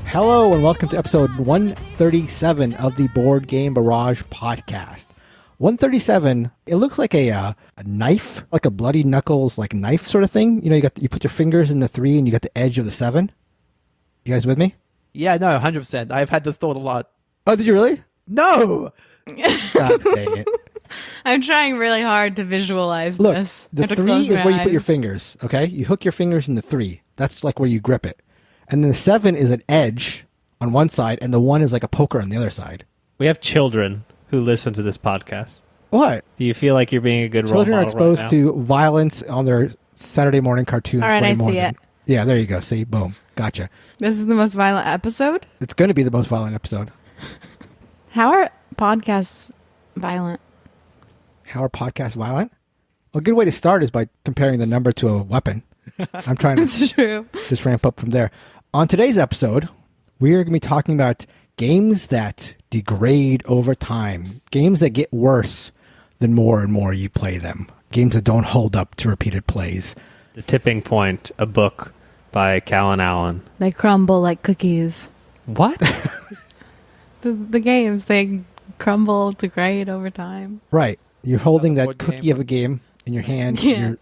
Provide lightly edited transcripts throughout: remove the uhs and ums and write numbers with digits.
Hello and welcome to episode 137 of the Board Game Barrage podcast. 137, it looks like a knife, like a bloody knuckles, like knife sort of thing. You know, you put your fingers in the 3 and you got the edge of the 7. You guys with me? Yeah, no, 100%. I've had this thought a lot. Oh, did you really? No! God dang it. I'm trying really hard to visualize Look, this. the 3 is where you put your fingers, okay? You hook your fingers in the 3. That's like where you grip it. And then the 7 is an edge on one side, and the 1 is like a poker on the other side. We have children who listen to this podcast. What? Do you feel like you're being a good role model? Children are exposed to violence on their Saturday morning cartoons. All right, way I more see than, it. Yeah, there you go. See, boom, gotcha. This is the most violent episode? It's going to be the most violent episode. How are podcasts violent? How are podcasts violent? A good way to start is by comparing the number to a weapon. I'm trying to It's true. just ramp up from there. On today's episode, we are going to be talking about games that degrade over time. Games that get worse the more and more you play them. Games that don't hold up to repeated plays. The Tipping Point, a book by Callan Allen. They crumble like cookies. What? The games, they crumble, degrade over time. Right. You're holding that board cookie game. of a game in your hand Yeah.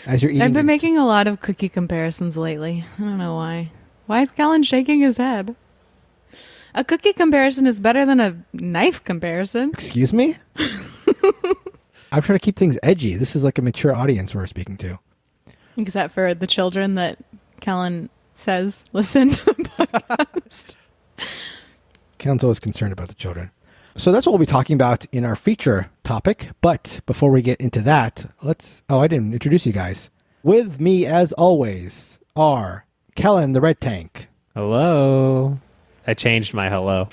as you're eating I've been it. making a lot of cookie comparisons lately. I don't know why. Why is Callan shaking his head? A cookie comparison is better than a knife comparison. Excuse me? I'm trying to keep things edgy. This is like a mature audience we're speaking to. Except for the children that Callan says listen to the podcast. Kellen's always concerned about the children. So that's what we'll be talking about in our feature topic. But before we get into that, I didn't introduce you guys. With me, as always, are Kellen the Red Tank, Hello. I changed my hello.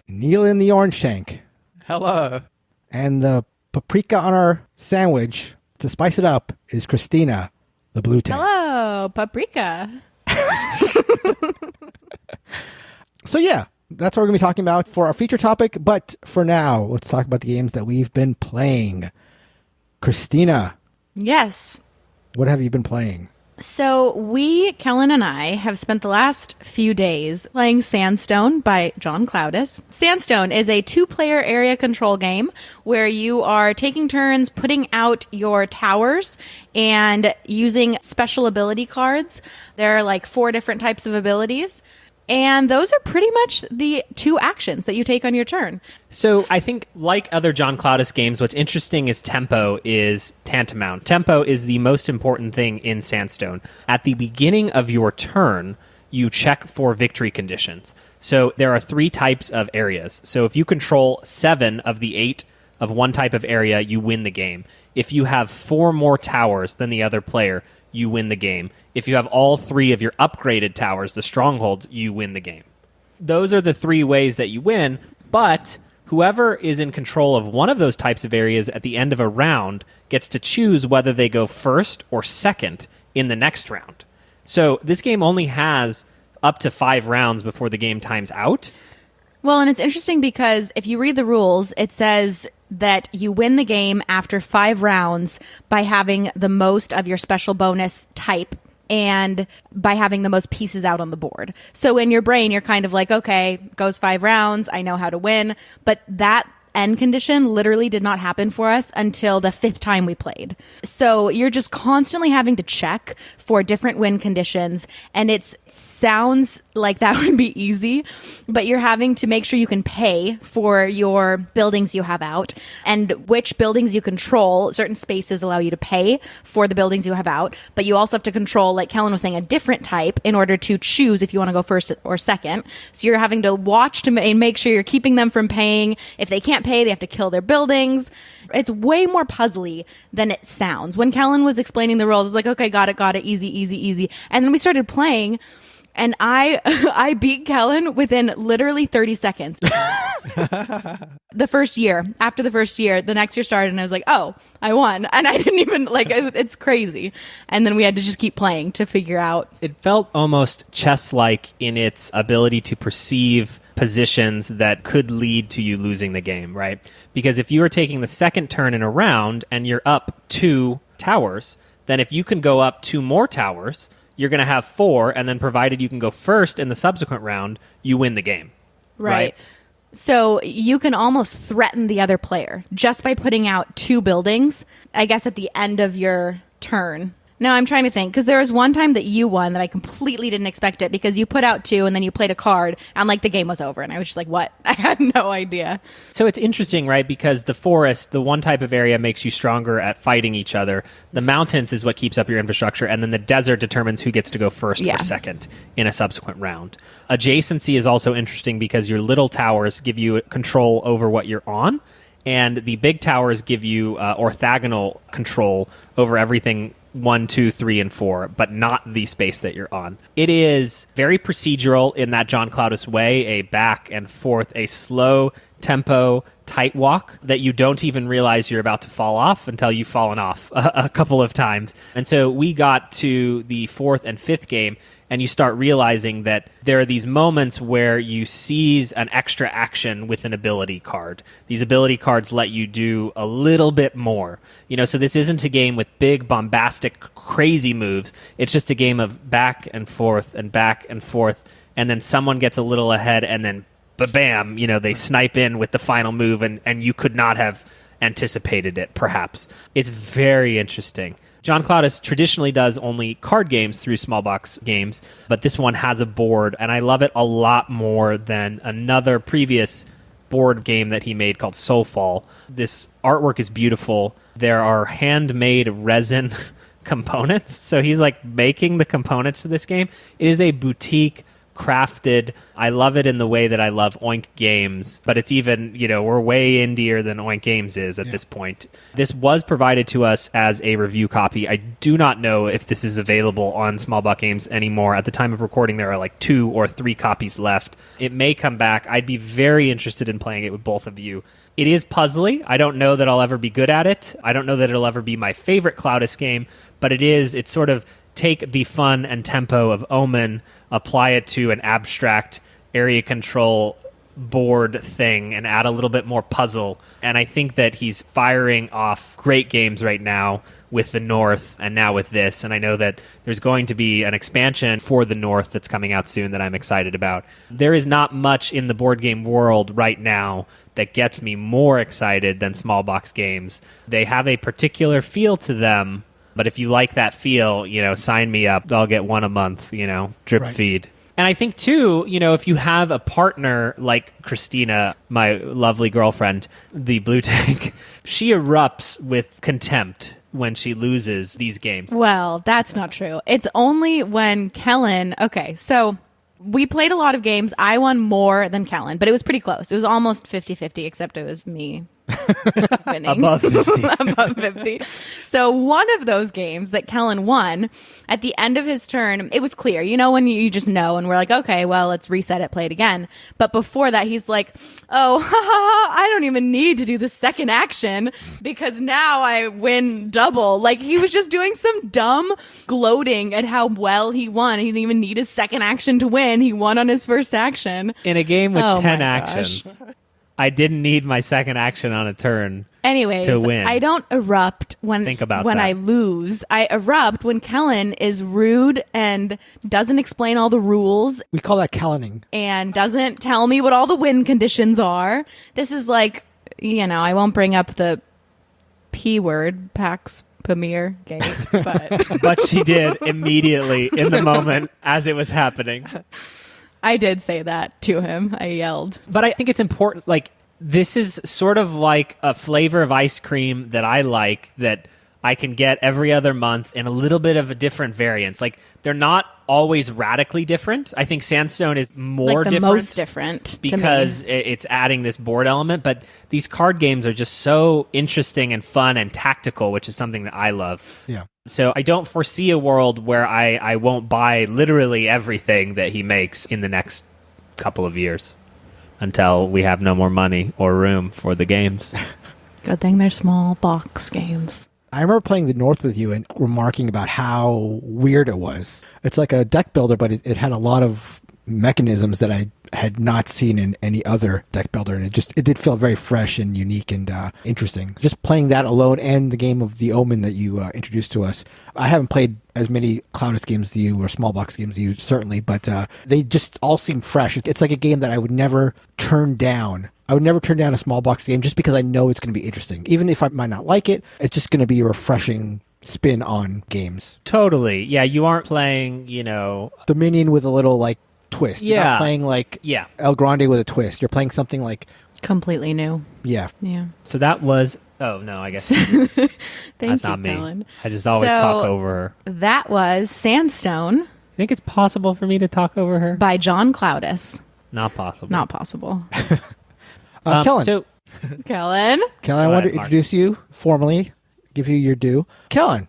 Neil in the Orange Tank, Hello. and the paprika on our sandwich, to spice it up, is Christina, the Blue Tank. Hello, paprika. So yeah, that's what we're going to be talking about for our feature topic. But for now, let's talk about the games that we've been playing. Christina, Yes. what have you been playing? So Kellen and I, have spent the last few days playing Sandstone by John Cloudis. Sandstone is a 2-player area control game where you are taking turns putting out your towers and using special ability cards. There are like 4 different types of abilities. And those are pretty much the 2 actions that you take on your turn. So I think, like other John Cloudis games, what's interesting is tempo is tantamount. Tempo is the most important thing in Sandstone. At the beginning of your turn, you check for victory conditions. So there are 3 types of areas. So if you control 7 of the 8 of one type of area, you win the game. If you have 4 more towers than the other player, you win the game. If you have all 3 of your upgraded towers, the strongholds, you win the game. Those are the 3 ways that you win, but whoever is in control of one of those types of areas at the end of a round gets to choose whether they go first or second in the next round. So this game only has up to 5 rounds before the game times out. Well, and it's interesting because if you read the rules, it says that you win the game after 5 rounds by having the most of your special bonus type and by having the most pieces out on the board. So in your brain, you're kind of like, okay, goes 5 rounds, I know how to win. But that end condition literally did not happen for us until the 5th time we played. So you're just constantly having to check for different win conditions, and it sounds like that would be easy, but you're having to make sure you can pay for your buildings you have out, and which buildings you control. Certain spaces allow you to pay for the buildings you have out, but you also have to control, like Kellen was saying, a different type in order to choose if you want to go first or second. So you're having to watch to make sure you're keeping them from paying. If they can't pay, they have to kill their buildings. It's way more puzzly than it sounds. When Kellen was explaining the rules, it's like, okay, got it, easy. And then we started playing, and I beat Kellen within literally 30 seconds. The first year, after the first year, the next year started, and I was like, oh, I won. And I didn't even, it's crazy. And then we had to just keep playing to figure out. It felt almost chess-like in its ability to perceive positions that could lead to you losing the game, right? Because if you are taking the second turn in a round and you're up 2 towers, then if you can go up 2 more towers, you're going to have 4, and then provided you can go first in the subsequent round, you win the game. Right. So you can almost threaten the other player just by putting out 2 buildings, I guess, at the end of your turn. No, I'm trying to think, because there was one time that you won that I completely didn't expect it, because you put out 2 and then you played a card and like the game was over and I was just like, what? I had no idea. So it's interesting, right? Because the forest, the one type of area, makes you stronger at fighting each other. The mountains is what keeps up your infrastructure, and then the desert determines who gets to go first or second in a subsequent round. Adjacency is also interesting because your little towers give you control over what you're on, and the big towers give you orthogonal control over everything 1, 2, 3, and 4, but not the space that you're on. It is very procedural in that John Cloudis way, a back and forth, a slow tempo, tight walk that you don't even realize you're about to fall off until you've fallen off a couple of times. And so we got to the 4th and 5th game, and you start realizing that there are these moments where you seize an extra action with an ability card. These ability cards let you do a little bit more. So this isn't a game with big, bombastic, crazy moves. It's just a game of back and forth and back and forth, and then someone gets a little ahead, and then bam, they snipe in with the final move, and you could not have anticipated it, perhaps. It's very interesting. John Cloudis traditionally does only card games through small box games, but this one has a board, and I love it a lot more than another previous board game that he made called Soulfall. This artwork is beautiful. There are handmade resin components, so he's like making the components to this game. It is a boutique crafted. I love it in the way that I love Oink Games, but it's even, we're way indier than Oink Games is at this point. This was provided to us as a review copy. I do not know if this is available on Small Buck Games anymore. At the time of recording, there are like 2 or 3 copies left. It may come back. I'd be very interested in playing it with both of you. It is puzzly. I don't know that I'll ever be good at it. I don't know that it'll ever be my favorite Cloudis game, but it's sort of take the fun and tempo of Omen, apply it to an abstract area control board thing, and add a little bit more puzzle. And I think that he's firing off great games right now with the North and now with this. And I know that there's going to be an expansion for the North that's coming out soon that I'm excited about. There is not much in the board game world right now that gets me more excited than small box games. They have a particular feel to them, but if you like that feel, sign me up. I'll get 1 a month, drip feed. And I think, too, if you have a partner like Christina, my lovely girlfriend, the Blue Tank, she erupts with contempt when she loses these games. Well, that's not true. It's only when Kellen... Okay, so we played a lot of games. I won more than Kellen, but it was pretty close. It was almost 50-50, except it was me winning. Above 50. Above 50. So one of those games that Kellen won, at the end of his turn, it was clear. When you just know, and we're like, okay, well, let's reset it, play it again. But before that, he's like, oh, I don't even need to do the second action because now I win double. Like, he was just doing some dumb gloating at how well he won. He didn't even need his second action to win. He won on his first action. In a game with 10 actions. I didn't need my second action on a turn. Anyways, to win. I don't erupt when I lose. I erupt when Kellen is rude and doesn't explain all the rules. We call that Kellening. And doesn't tell me what all the win conditions are. This is like, I won't bring up the P word, Pax Pamir Gate, but... But she did immediately in the moment as it was happening. I did say that to him. I yelled. But I think it's important, this is sort of like a flavor of ice cream that I like that I can get every other month in a little bit of a different variance. They're not always radically different. I think Sandstone is more the different. Most different because it's adding this board element. But these card games are just so interesting and fun and tactical, which is something that I love. Yeah. So I don't foresee a world where I won't buy literally everything that he makes in the next couple of years until we have no more money or room for the games. Good thing they're small box games. I remember playing the North with you and remarking about how weird it was. It's like a deck builder, but it had a lot of mechanisms that I had not seen in any other deck builder, and it did feel very fresh and unique and interesting. Just playing that alone and the game of the Omen that you introduced to us. I haven't played as many Cloudus games as you or small box games as you, certainly, but they just all seem fresh. It's like a game that I would never turn down. I would never turn down a small box game just because I know it's going to be interesting. Even if I might not like it, it's just going to be a refreshing spin on games. Totally. Yeah, you aren't playing, Dominion with a little like twist. You're not playing like El Grande with a twist. You're playing something like completely new. Yeah. So that was I guess that's not me. Colin. I just always talk over her. That was Sandstone. I think it's possible for me to talk over her. By John Cloudus. Not possible. Not possible. Kellen. Kellen, I want to introduce you formally, give you your due. Kellen,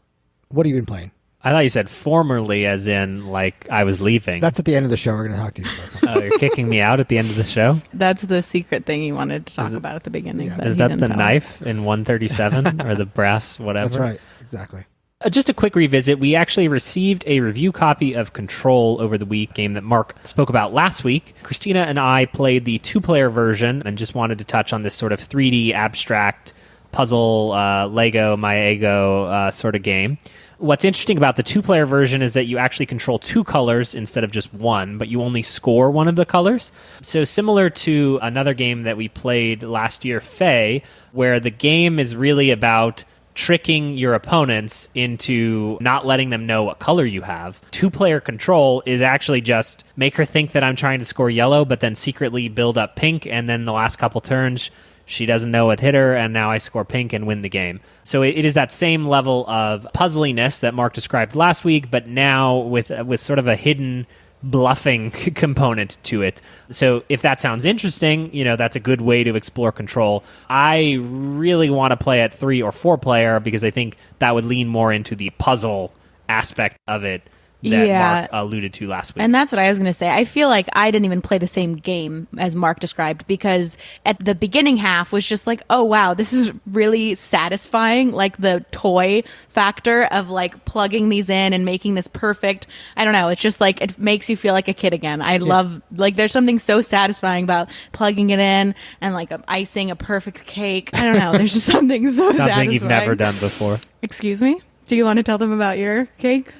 what have you been playing? I thought you said formerly, as in like I was leaving. That's at the end of the show. We're going to talk to you about something. You're kicking me out at the end of the show? that's the secret thing you wanted to talk about at the beginning. Yeah. But Is he that didn't the tell knife us. in 137 or the brass whatever? That's right. Exactly. Just a quick revisit. We actually received a review copy of Control over the week, game that Mark spoke about last week. Christina and I played the 2-player version and just wanted to touch on this sort of 3D abstract puzzle, Lego, My Ego sort of game. What's interesting about the 2-player version is that you actually control 2 colors instead of just one, but you only score one of the colors. So similar to another game that we played last year, Fae, where the game is really about tricking your opponents into not letting them know what color you have. 2-player Control is actually just make her think that I'm trying to score yellow, but then secretly build up pink, and then the last couple turns she doesn't know what hit her, and now I score pink and win the game. So it is that same level of puzzliness that Mark described last week, but now with sort of a hidden bluffing component to it. So if that sounds interesting, that's a good way to explore Control. I really want to play at 3 or 4-player because I think that would lean more into the puzzle aspect of it that Mark alluded to last week. And that's what I was going to say. I feel like I didn't even play the same game as Mark described, because at the beginning half was just like, oh, wow, this is really satisfying. Like the toy factor of like plugging these in and making this perfect. I don't know. It's just like, it makes you feel like a kid again. I love, like, there's something so satisfying about plugging it in and like icing a perfect cake. I don't know. There's just something so satisfying. Something you've never done before. Excuse me? Do you want to tell them about your cake?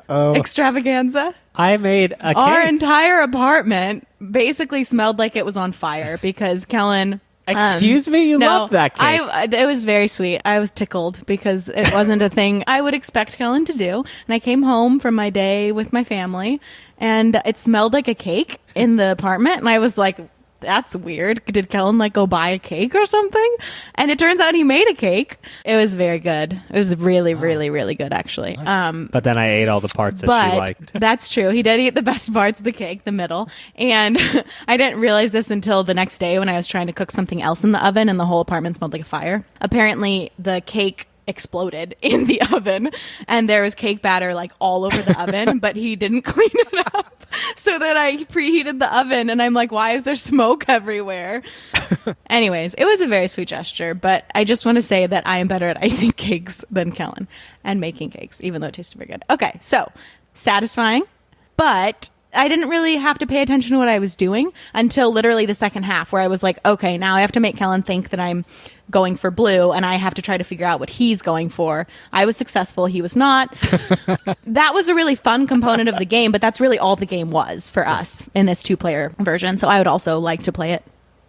Extravaganza? I made a cake. Our entire apartment basically smelled like it was on fire because Kellen... Excuse me? You loved that cake. It was very sweet. I was tickled because it wasn't a thing I would expect Kellen to do. And I came home from my day with my family, and it smelled like a cake in the apartment. And I was like, that's weird. Did Kellen like go buy a cake or something? And it turns out he made a cake. It was very good. It was really, really, really good, actually. But then I ate all the parts that she liked. That's true. He did eat the best parts of the cake, the middle. And I didn't realize this until the next day when I was trying to cook something else in the oven and the whole apartment smelled like a fire. Apparently, the cake exploded in the oven and there was cake batter like all over the oven, but he didn't clean it up. So then I preheated the oven and I'm like, why is there smoke everywhere? Anyways, it was a very sweet gesture, but I just want to say that I am better at icing cakes than Kellen and making cakes, even though it tasted very good. Okay, so satisfying, but I didn't really have to pay attention to what I was doing until literally the second half, where I was like, okay, now I have to make Kellen think that I'm going for blue and I have to try to figure out what he's going for. I was successful. He was not. That was a really fun component of the game, but that's really all the game was for us in this 2-player version. So I would also like to play it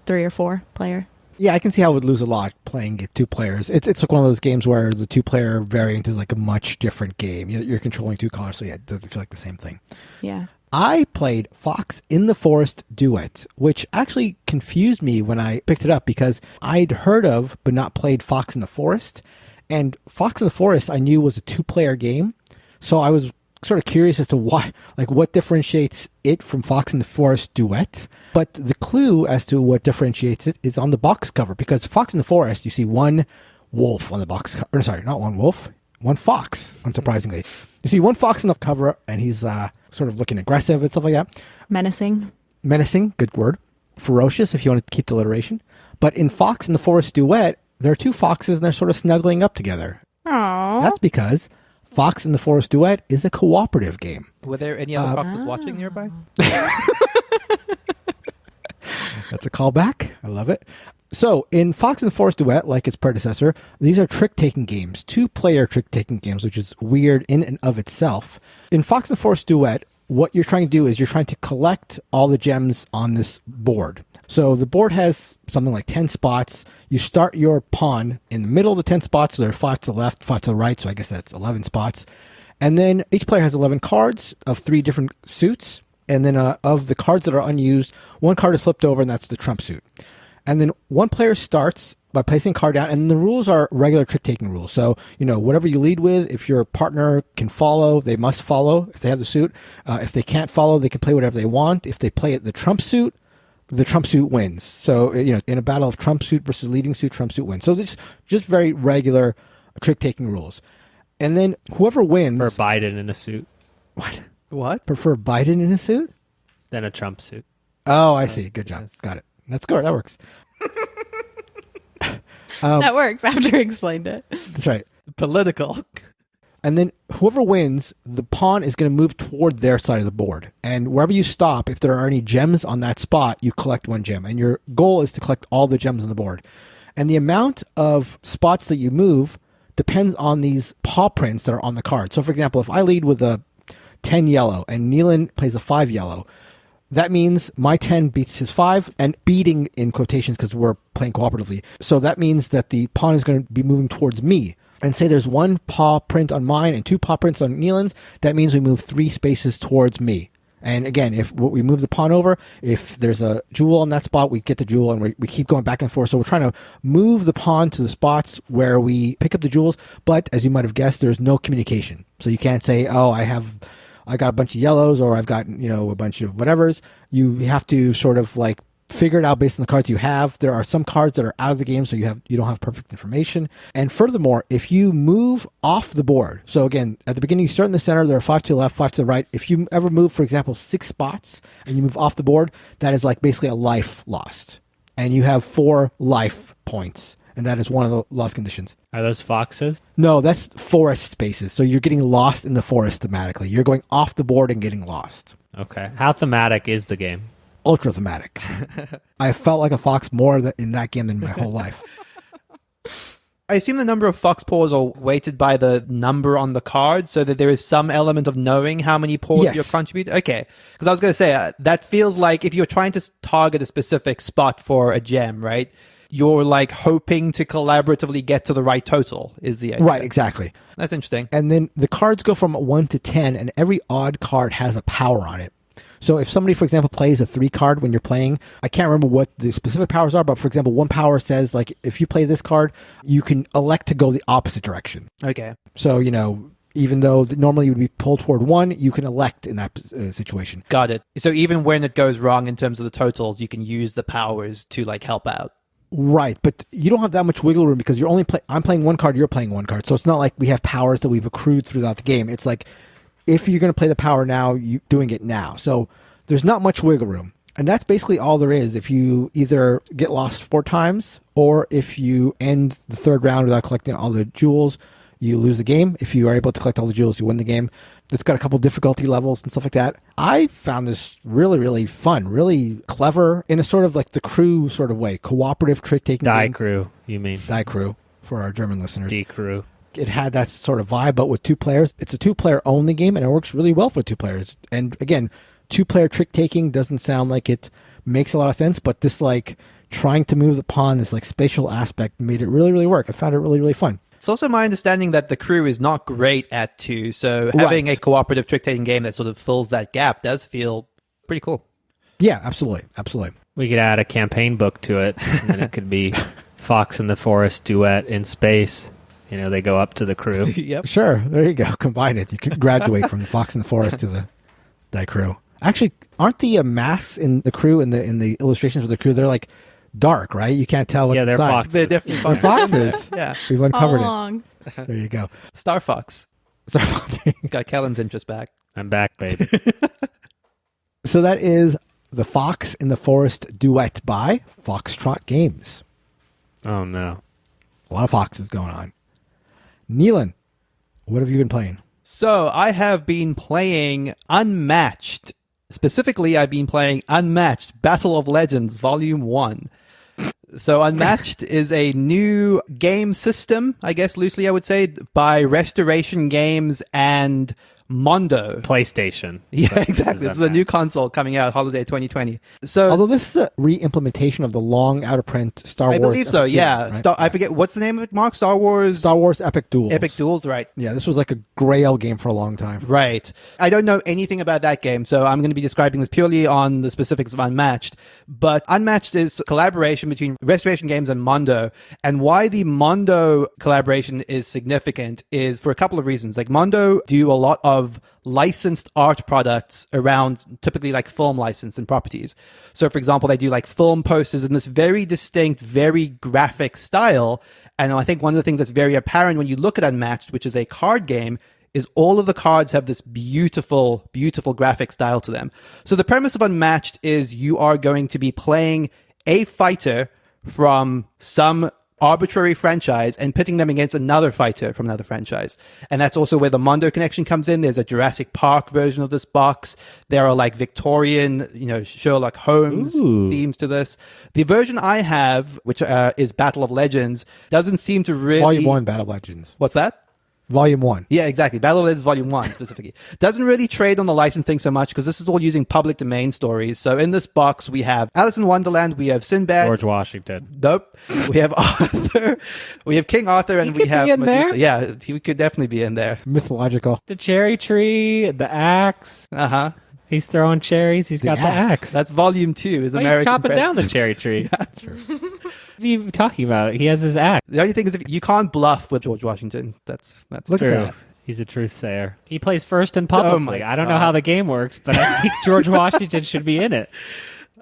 3 or 4-player. Yeah, I can see how it would lose a lot playing it 2 players. It's like one of those games where the 2-player variant is like a much different game. You're controlling 2 colors, so yeah, it doesn't feel like the same thing. Yeah. I played Fox in the Forest Duet, which actually confused me when I picked it up because I'd heard of but not played Fox in the Forest. And Fox in the Forest I knew was a 2-player game. So I was sort of curious as to why, like what differentiates it from Fox in the Forest Duet. But the clue as to what differentiates it is on the box cover, because Fox in the Forest, you see one wolf on the box cover. Sorry, not one wolf, one fox, unsurprisingly. You see one fox on the cover, and he's sort of looking aggressive and stuff like that. Menacing, good word. Ferocious, if you want to keep the alliteration. But in Fox in the Forest Duet, there are 2 foxes, and they're sort of snuggling up together. Aww. That's because Fox and the Forest Duet is a cooperative game. Were there any other foxes watching nearby? That's a callback. I love it. So, in Fox and the Forest Duet, like its predecessor, these are trick-taking games, two-player trick-taking games, which is weird in and of itself. In Fox and the Forest Duet, what you're trying to do is you're trying to collect all the gems on this board. So the board has something like 10 spots. You start your pawn in the middle of the 10 spots, so there are 5 to the left, 5 to the right, so I guess that's 11 spots. And then each player has 11 cards of 3 different suits. And then of the cards that are unused, one card is flipped over, and that's the trump suit. And then one player starts by placing a card down, and the rules are regular trick-taking rules. So, whatever you lead with, if your partner can follow, they must follow if they have the suit. If they can't follow, they can play whatever they want. If they play the trump suit wins. So, in a battle of trump suit versus leading suit, trump suit wins. So it's just very regular trick-taking rules. And then whoever wins... For Biden in a suit. What? Prefer Biden in a suit? Than a Trump suit. Oh, I see. Good job. Yes. Got it. That's good. That works. That works after he explained it. That's right. Political. And then whoever wins, the pawn is going to move toward their side of the board. And wherever you stop, if there are any gems on that spot, you collect one gem. And your goal is to collect all the gems on the board. And the amount of spots that you move depends on these paw prints that are on the card. So, for example, if I lead with a 10 yellow and Neelan plays a 5 yellow, that means my 10 beats his 5, and beating in quotations because we're playing cooperatively. So that means that the pawn is going to be moving towards me. And say there's 1 paw print on mine and 2 paw prints on Neelan's, that means we move 3 spaces towards me. And again, if we move the pawn over, if there's a jewel on that spot, we get the jewel, and we keep going back and forth. So we're trying to move the pawn to the spots where we pick up the jewels. But as you might have guessed, there's no communication. So you can't say, oh, I got a bunch of yellows, or I've got, a bunch of whatevers. You have to sort of like figure it out based on the cards you have. There are some cards that are out of the game, so you don't have perfect information. And furthermore, if you move off the board, so again, at the beginning you start in the center, there are 5 to the left, 5 to the right. If you ever move, for example, 6 spots and you move off the board, that is like basically a life lost. And you have 4 life points. And that is one of the lost conditions. Are those foxes? No, that's forest spaces. So you're getting lost in the forest thematically. You're going off the board and getting lost. Okay. How thematic is the game? Ultra thematic. I felt like a fox more in that game than my whole life. I assume the number of fox paws are weighted by the number on the card, so that there is some element of knowing how many paws Yes. you contribute. Okay, because I was going to say that feels like if you're trying to target a specific spot for a gem, right? You're like hoping to collaboratively get to the right total. Is the idea. Right, exactly. That's interesting. And then the cards go from 1 to 10, and every odd card has a power on it. So if somebody, for example, plays a 3 card when you're playing, I can't remember what the specific powers are, but for example, one power says, like, if you play this card, you can elect to go the opposite direction. Okay. So, even though normally you would be pulled toward 1, you can elect in that situation. Got it. So even when it goes wrong in terms of the totals, you can use the powers to like help out. Right, but you don't have that much wiggle room because I'm playing 1 card, you're playing 1 card. So it's not like we have powers that we've accrued throughout the game. It's like, if you're going to play the power now, you're doing it now. So there's not much wiggle room. And that's basically all there is. If you either get lost 4 times, or if you end the 3rd round without collecting all the jewels, you lose the game. If you are able to collect all the jewels, you win the game. It's got a couple difficulty levels and stuff like that. I found this really, really fun, really clever in a sort of like the Crew sort of way. Cooperative trick-taking Die game. Crew, you mean? Die Crew, for our German listeners. D Crew. It had that sort of vibe, but with 2 players. It's a 2-player only game, and it works really well for 2 players. And again, 2-player trick-taking doesn't sound like it makes a lot of sense, but this like trying to move the pawn, this like spatial aspect made it really, really work. I found it really, really fun. It's also my understanding that the Crew is not great at 2, so having a cooperative trick-taking game that sort of fills that gap does feel pretty cool. Yeah, absolutely. Absolutely. We could add a campaign book to it, and then it could be Fox and the Forest Duet in space. They go up to the Crew. Yep. Sure. There you go. Combine it. You could graduate from the Fox and the Forest to the Die Crew. Actually, aren't the masks in the Crew, in the illustrations of the Crew, they're like dark, right? You can't tell what Yeah, they're side. foxes. They're definitely They're foxes. Yeah. We've All uncovered it. along. There you go. Star Fox. Got Kellen's interest back. I'm back, baby. So that is The Fox and the Forest Duet by Foxtrot Games. Oh, no. A lot of foxes going on. Neelan, What have you been playing? So I have been playing Unmatched. Specifically, I've been playing Unmatched Battle of Legends Volume 1. So Unmatched is a new game system, I guess loosely I would say, by Restoration Games and Mondo. PlayStation. Yeah, exactly. It's a new console coming out, holiday 2020. So, Although this is a re-implementation of the long out-of-print Star Wars. I believe so, Epic yeah. game, right? I forget, what's the name of it, Mark? Star Wars Epic Duels. Epic Duels, right. Yeah, this was like a grail game for a long time. Right. I don't know anything about that game, so I'm going to be describing this purely on the specifics of Unmatched. But Unmatched is a collaboration between Restoration Games and Mondo. And why the Mondo collaboration is significant is for a couple of reasons. Like, Mondo do a lot of licensed art products around typically like film license and properties. So, for example, they do like film posters in this very distinct, very graphic style. And I think one of the things that's very apparent when you look at Unmatched, which is a card game, is all of the cards have this beautiful, beautiful graphic style to them. So the premise of Unmatched is you are going to be playing a fighter from some arbitrary franchise and pitting them against another fighter from another franchise. And that's also where the Mondo connection comes in. There's a Jurassic Park version of this box. There are like Victorian, Sherlock Holmes themes to this. The version I have, which is Battle of Legends, doesn't seem to really... Volume 1 Battle of Legends. What's that? Volume 1. Yeah, exactly. Battle of Legends Volume 1 specifically. Doesn't really trade on the license thing so much because this is all using public domain stories. So in this box, we have Alice in Wonderland, we have Sinbad. George Washington. Nope. We have Arthur. We have King Arthur, and we have in Medusa. there? Yeah, he could definitely be in there. Mythological. The cherry tree, the axe. Uh-huh. He's throwing cherries. He's got the axe. That's Volume 2 is Why are you American chopping down the Presidents. cherry tree? That's true. What are you talking about? He has his axe. The only thing is if you can't bluff with George Washington. That's Look True. at that. He's a truth sayer. He plays first and publicly. my I don't know God. how the game works, but I think George Washington should be in it.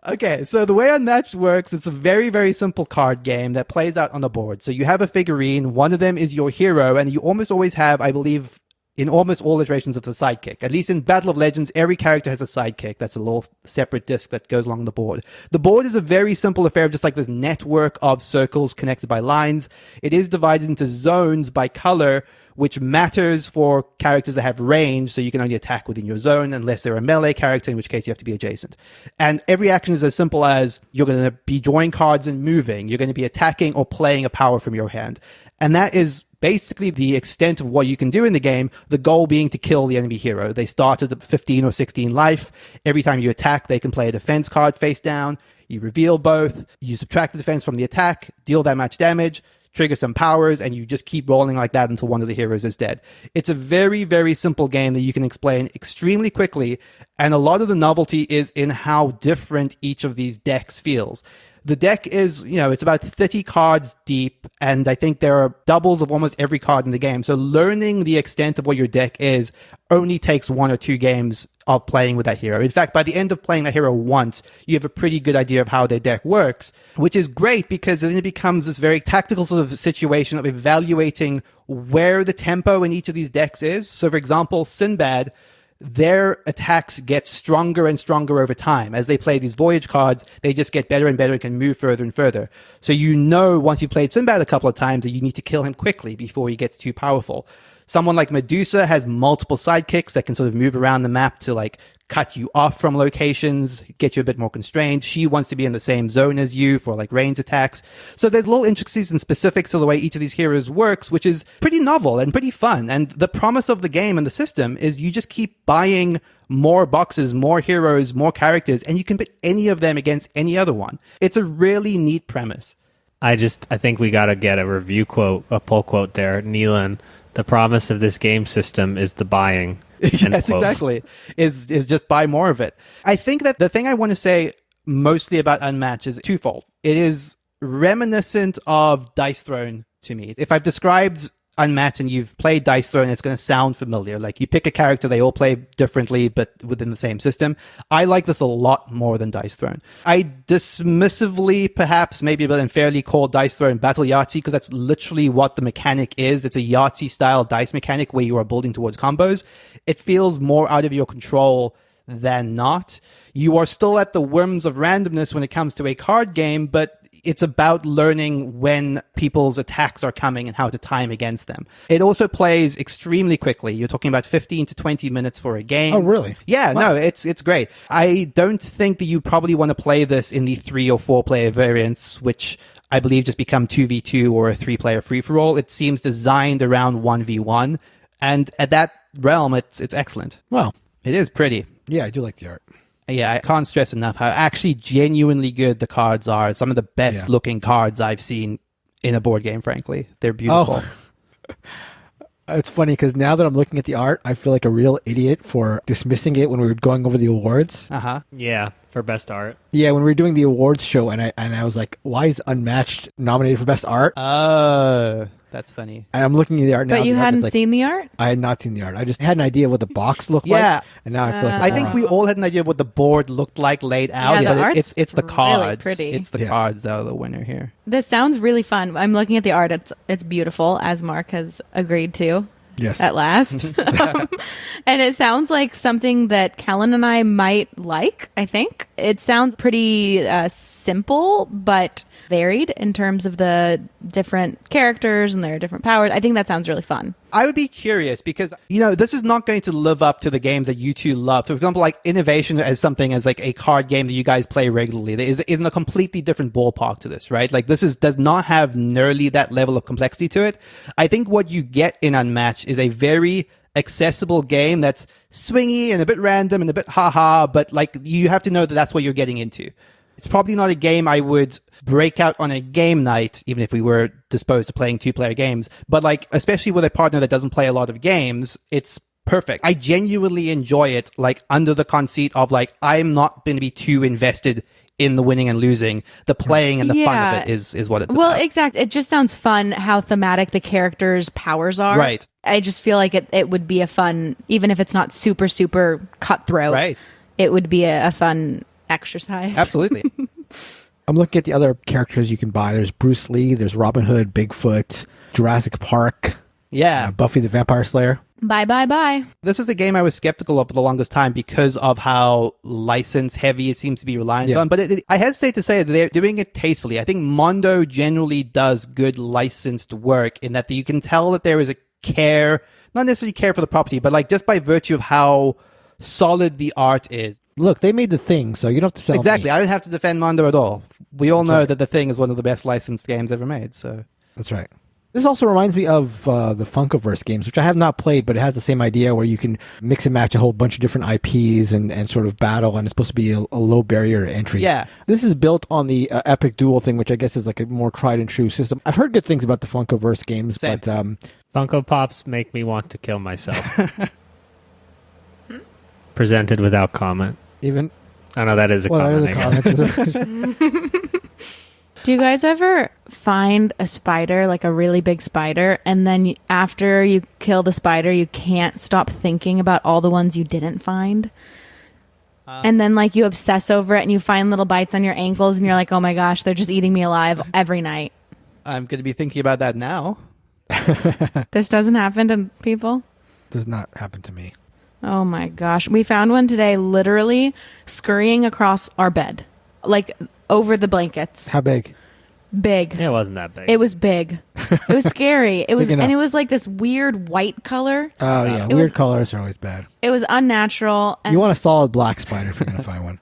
Okay, so the way Unmatched works, it's a very, very simple card game that plays out on the board. So you have a figurine, one of them is your hero, and you almost always have, I believe, in almost all iterations of the sidekick. At least in Battle of Legends, every character has a sidekick. That's a little separate disc that goes along the board. The board is a very simple affair of just like this network of circles connected by lines. It is divided into zones by color, which matters for characters that have range, so you can only attack within your zone unless they're a melee character, in which case you have to be adjacent. And every action is as simple as you're going to be drawing cards and moving. You're going to be attacking or playing a power from your hand. And that is basically the extent of what you can do in the game, the goal being to kill the enemy hero. They start at 15 or 16 life. Every time you attack, they can play a defense card face down. You reveal both. You subtract the defense from the attack, deal that much damage, trigger some powers, and you just keep rolling like that until one of the heroes is dead. It's a very, very simple game that you can explain extremely quickly, and a lot of the novelty is in how different each of these decks feels. The deck is, it's about 30 cards deep, and I think there are doubles of almost every card in the game. So learning the extent of what your deck is only takes 1 or 2 games of playing with that hero. In fact, by the end of playing that hero once, you have a pretty good idea of how their deck works, which is great because then it becomes this very tactical sort of situation of evaluating where the tempo in each of these decks is. So, for example, Sinbad, their attacks get stronger and stronger over time. As they play these voyage cards, they just get better and better and can move further and further. So once you've played Sinbad a couple of times that you need to kill him quickly before he gets too powerful. Someone like Medusa has multiple sidekicks that can sort of move around the map to like cut you off from locations, get you a bit more constrained. She wants to be in the same zone as you for like range attacks. So there's little intricacies and specifics of the way each of these heroes works, which is pretty novel and pretty fun. And the promise of the game and the system is you just keep buying more boxes, more heroes, more characters, and you can put any of them against any other one. It's a really neat premise. I think we got to get a review quote, a pull quote there. Neelan, the promise of this game system is the buying. Yes, exactly. Is just buy more of it. I think that the thing I want to say mostly about Unmatched is twofold. It is reminiscent of Dice Throne to me. If I've described Unmatched and you've played Dice Throne, it's going to sound familiar. Like you pick a character, they all play differently, but within the same system. I like this a lot more than Dice Throne. I dismissively, perhaps, maybe a bit unfairly call Dice Throne Battle Yahtzee because that's literally what the mechanic is. It's a Yahtzee style dice mechanic where you are building towards combos. It feels more out of your control than not. You are still at the whims of randomness when it comes to a card game, but It's about learning when people's attacks are coming and how to time against them. It also plays extremely quickly. You're talking about 15 to 20 minutes for a game. Oh, really? Yeah, Wow. no, it's great. I don't think that you probably want to play this in the 3 or 4 player variants, which I believe just become 2v2 or a 3-player free-for-all. It seems designed around 1v1. And at that realm, it's excellent. Well, It is pretty. yeah, I do like the art. Yeah, I can't stress enough how actually genuinely good the cards are. Some of the best looking cards I've seen in a board game, frankly. They're beautiful. Oh. It's funny because now that I'm looking at the art, I feel like a real idiot for dismissing it when we were going over the awards. Uh-huh. Yeah, for best art. Yeah, when we were doing the awards show, and I was like, why is Unmatched nominated for best art? Oh, that's funny. And I'm looking at the art now. But you the art is hadn't like, seen the art? I had not seen the art. I just had an idea what the box looked Yeah. like. And now I feel like I think we all had an idea of what the board looked like laid out, Yeah, the but art's it's the really cards. pretty. It's the Yeah. cards that are the winner here. This sounds really fun. I'm looking at the art. It's beautiful, as Mark has agreed to. yes. At last. And it sounds like something that Kellen and I might like, I think. It sounds pretty simple, but varied in terms of the different characters and their different powers. I think that sounds really fun. I would be curious because, this is not going to live up to the games that you two love. So, for example, like Innovation as something as like a card game that you guys play regularly. There isn't a completely different ballpark to this, right? Like does not have nearly that level of complexity to it. I think what you get in Unmatched is a very accessible game that's swingy and a bit random and a bit haha, but like you have to know that that's what you're getting into. It's probably not a game I would break out on a game night, even if we were disposed to playing 2-player games. But like, especially with a partner that doesn't play a lot of games, it's perfect. I genuinely enjoy it, like under the conceit of like, I'm not going to be too invested in the winning and losing. The playing and the fun of it is what it's about. Exactly. It just sounds fun how thematic the characters' powers are. Right. I just feel like it would be a fun, even if it's not super, super cutthroat. Right. It would be a fun exercise. Absolutely. I'm looking at the other characters you can buy. There's Bruce Lee, there's Robin Hood, Bigfoot, Jurassic Park, Yeah. Buffy the Vampire Slayer. Bye. This is a game I was skeptical of for the longest time because of how license heavy it seems to be reliant Yeah. on. But I hesitate to say that they're doing it tastefully. I think Mondo generally does good licensed work in that you can tell that there is a care, not necessarily care for the property, but like just by virtue of how solid the art is. Look, they made The Thing, so you don't have to sell Exactly. me. I don't have to defend Mondo at all. We all know right. that The Thing is one of the best licensed games ever made. So That's right. This also reminds me of the Funkoverse games, which I have not played, but it has the same idea where you can mix and match a whole bunch of different IPs and sort of battle, and it's supposed to be a low barrier to entry. Yeah. This is built on the Epic Duel thing, which I guess is like a more tried and true system. I've heard good things about the Funkoverse games, Same. but Funko Pops make me want to kill myself. Presented without comment. even... I know that is a comment. that is a comment. Do you guys ever find a spider, like a really big spider, and then after you kill the spider, you can't stop thinking about all the ones you didn't find? And then like you obsess over it and you find little bites on your ankles and you're like, oh my gosh, they're just eating me alive every night. I'm going to be thinking about that now. This doesn't happen to people? Does not happen to me. Oh my gosh. We found one today literally scurrying across our bed, like over the blankets. How big? Big. It wasn't that big. It was big. It was scary. It was, Big enough. and it was like this weird white color. Oh, yeah. It Weird was- colors are always bad. It was unnatural. And, You want a solid black spider if you're going to find one.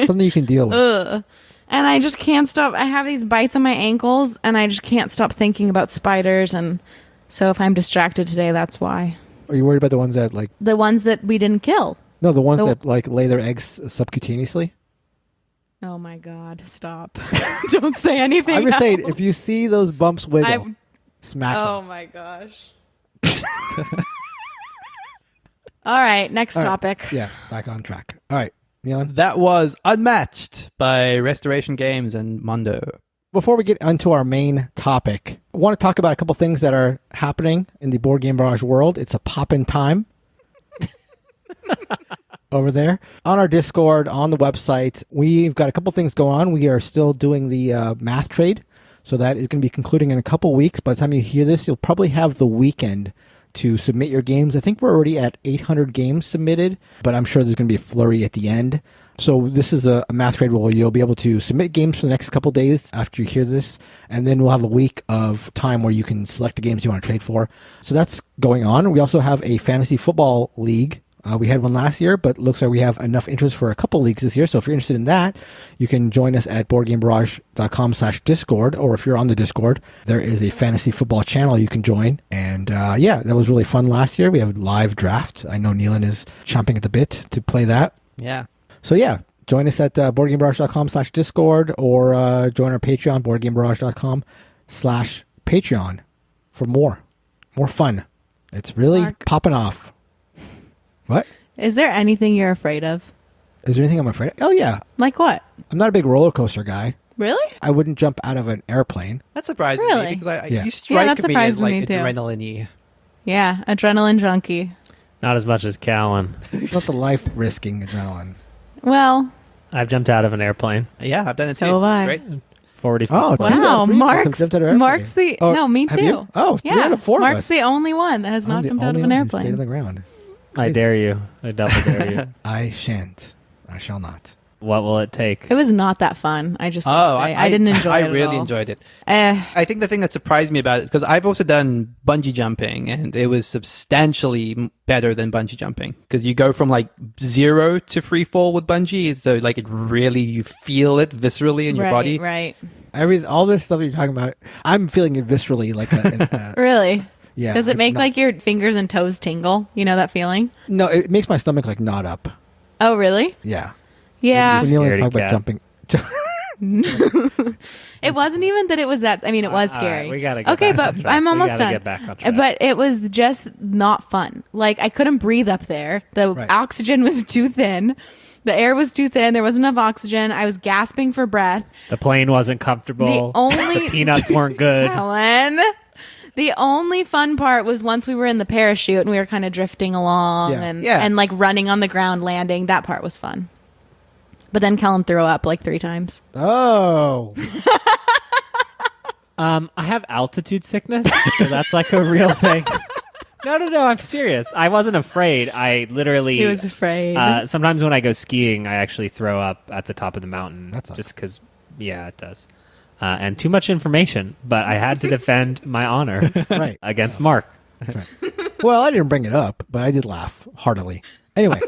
Something you can deal with. and I just can't stop. I have these bites on my ankles and I just can't stop thinking about spiders. And so if I'm distracted today, that's why. Are you worried about the ones that like... The ones that we didn't kill. No, the ones The- that like lay their eggs subcutaneously? Oh my God. Stop. Don't say anything. I'm just saying, else. if you see those bumps wiggle, smash Oh them. my gosh. All right. Next All right. topic. Yeah, back on track. All right, Neelan. That was Unmatched by Restoration Games and Mondo. Before we get onto our main topic, I want to talk about a couple things that are happening in the Board Game Barrage world. It's a pop-in time over there. On our Discord, on the website, we've got a couple things going on. We are still doing the math trade, so that is going to be concluding in a couple weeks. By the time you hear this, you'll probably have the weekend to submit your games. I think we're already at 800 games submitted, but I'm sure there's going to be a flurry at the end. So this is a math trade where you'll be able to submit games for the next couple days after you hear this, and then we'll have a week of time where you can select the games you want to trade for. So that's going on. We also have a fantasy football league. We had one last year, but looks like we have enough interest for a couple leagues this year. So if you're interested in that, you can join us at boardgamebarrage.com/Discord, or if you're on the Discord, there is a fantasy football channel you can join. And yeah, that was really fun last year. We have a live draft. I know Neelan is chomping at the bit to play that. Yeah. So yeah, join us at boardgamebarrage.com/Discord, or join our Patreon, boardgamebarrage.com/Patreon for more fun. It's really Mark. popping off. What? Is there anything you're afraid of? Is there anything I'm afraid of? Oh yeah, Like what? I'm not a big roller coaster guy. Really? I wouldn't jump out of an airplane. That surprises Really? me because Yeah. you strike that me as surprises like me too. adrenaline-y. Yeah, adrenaline junkie. Not as much as Callan. It's not the life risking adrenaline. Well, I've jumped out of an airplane. Yeah, I've done it too. So have I. It's great. 40 feet. Oh, flat. two out wow, of three Mark's have jumped out of an Mark's the airplane. no, me have too. you? Oh, three out of four Mark's of us. the only one that has I'm not the jumped out only of an one who stayed on airplane. the ground. I dare you. I double dare you. I shan't. I shall not. What will it take? It was not that fun. I just Oh, I didn't enjoy I it. really at all. enjoyed it. Eh, I think the thing that surprised me about it, because I've also done bungee jumping, and it was substantially better than bungee jumping, because you go from like 0 to free fall with bungee, so like it really, you feel it viscerally in your right, body. right. All this stuff you're talking about, I'm feeling it viscerally. Like, Really? yeah. Does it make not- like your fingers and toes tingle? You know that feeling? No, it makes my stomach like knot up. Oh, really? Yeah. Yeah. When you only Scaredy talk about cat. jumping. It wasn't even that it was that. I mean, it was All scary. right, we gotta get okay, back but on track. I'm We almost gotta done. get back on track. But it was just not fun. Like I couldn't breathe up there. The Right. oxygen was too thin. The air was too thin. There wasn't enough oxygen. I was gasping for breath. The plane wasn't comfortable. The only- The peanuts weren't good. Helen. The only fun part was once we were in the parachute and we were kind of drifting along Yeah. and like running on the ground, landing. That part was fun. But then Kellen threw up like 3 times. Oh. I have altitude sickness, so that's like a real thing. No, I'm serious. I wasn't afraid. I literally... He was afraid. Sometimes when I go skiing, I actually throw up at the top of the mountain. That sucks. Just because, yeah, it does. And too much information, but I had to defend my honor Right. against Mark. That's right. Well, I didn't bring it up, but I did laugh heartily. Anyway.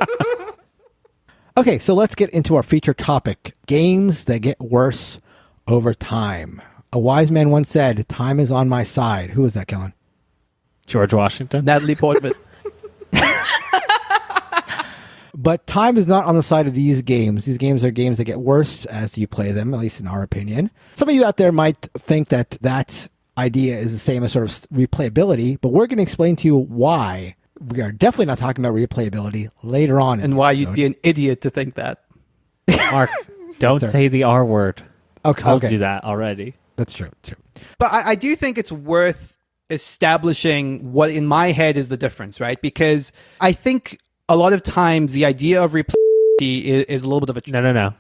Okay, so let's get into our feature topic, games that get worse over time. A wise man once said, time is on my side. Who is that, Kellen? George Washington. Natalie Portman. But time is not on the side of these games. These games are games that get worse as you play them, at least in our opinion. Some of you out there might think that that idea is the same as sort of replayability, but we're going to explain to you why we are definitely not talking about replayability later on. And why you'd be an idiot to think that. Mark, don't Sir. say the R word. Okay, Told okay. you that already. That's true. True. But I do think it's worth establishing what in my head is the difference, right? Because I think a lot of times the idea of replayability is a little bit of a... No.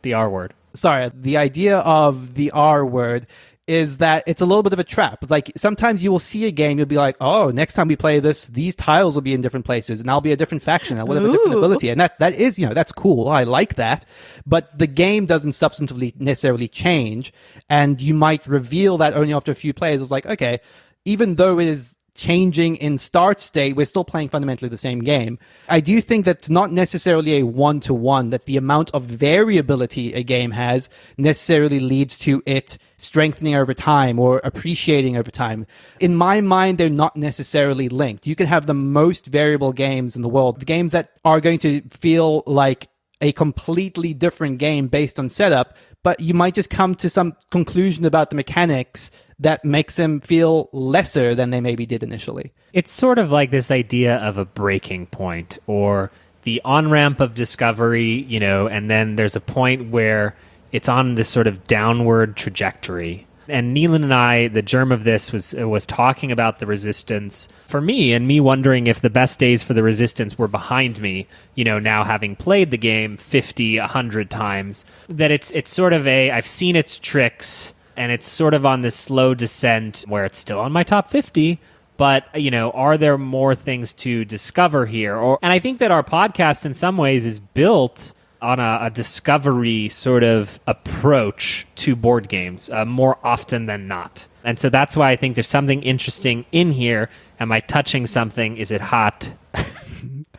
The R word. Sorry, the idea of the R word is that it's a little bit of a trap. Like sometimes you will see a game, you'll be like, oh, next time we play this, these tiles will be in different places and I'll be a different faction. I will have a different Ooh. ability. And that is, that's cool. I like that. But the game doesn't substantively necessarily change. And you might reveal that only after a few plays. It's like, okay, even though it is changing in start state, we're still playing fundamentally the same game. I do think that's not necessarily a one-to-one, that the amount of variability a game has necessarily leads to it strengthening over time or appreciating over time. In my mind, they're not necessarily linked. You can have the most variable games in the world, the games that are going to feel like a completely different game based on setup, but you might just come to some conclusion about the mechanics that makes them feel lesser than they maybe did initially. It's sort of like this idea of a breaking point or the on-ramp of discovery, and then there's a point where it's on this sort of downward trajectory. And Neelan and I, the germ of this was talking about the Resistance for me, and me wondering if the best days for the Resistance were behind me, now having played the game 50, 100 times, that it's sort of I've seen its tricks, and it's sort of on this slow descent where it's still on my top 50, but, are there more things to discover here? And I think that our podcast in some ways is built on a discovery sort of approach to board games more often than not. And so that's why I think there's something interesting in here. Am I touching something? Is it hot?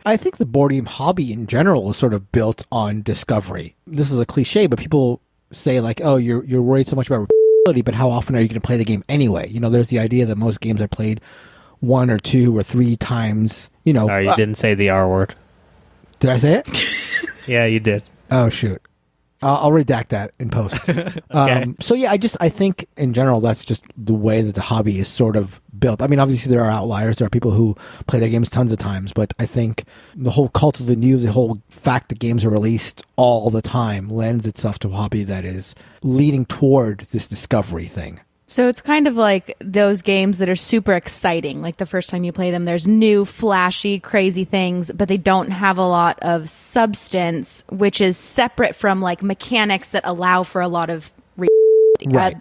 I think the board game hobby in general is sort of built on discovery. This is a cliche, but people say like, oh, you're worried so much about replayability, but how often are you going to play the game anyway? You know, there's the idea that most games are played 1 or 2 or 3 times, you know. You didn't say the R word. Did I say it? Yeah, you did. Oh, shoot. I'll redact that in post. Okay. So yeah, I think in general, that's just the way that the hobby is sort of built. I mean, obviously there are outliers. There are people who play their games tons of times, but I think the whole cult of the news, the whole fact that games are released all the time lends itself to a hobby that is leading toward this discovery thing. So it's kind of like those games that are super exciting. Like the first time you play them, there's new, flashy, crazy things, but they don't have a lot of substance, which is separate from like mechanics that allow for a lot of Right.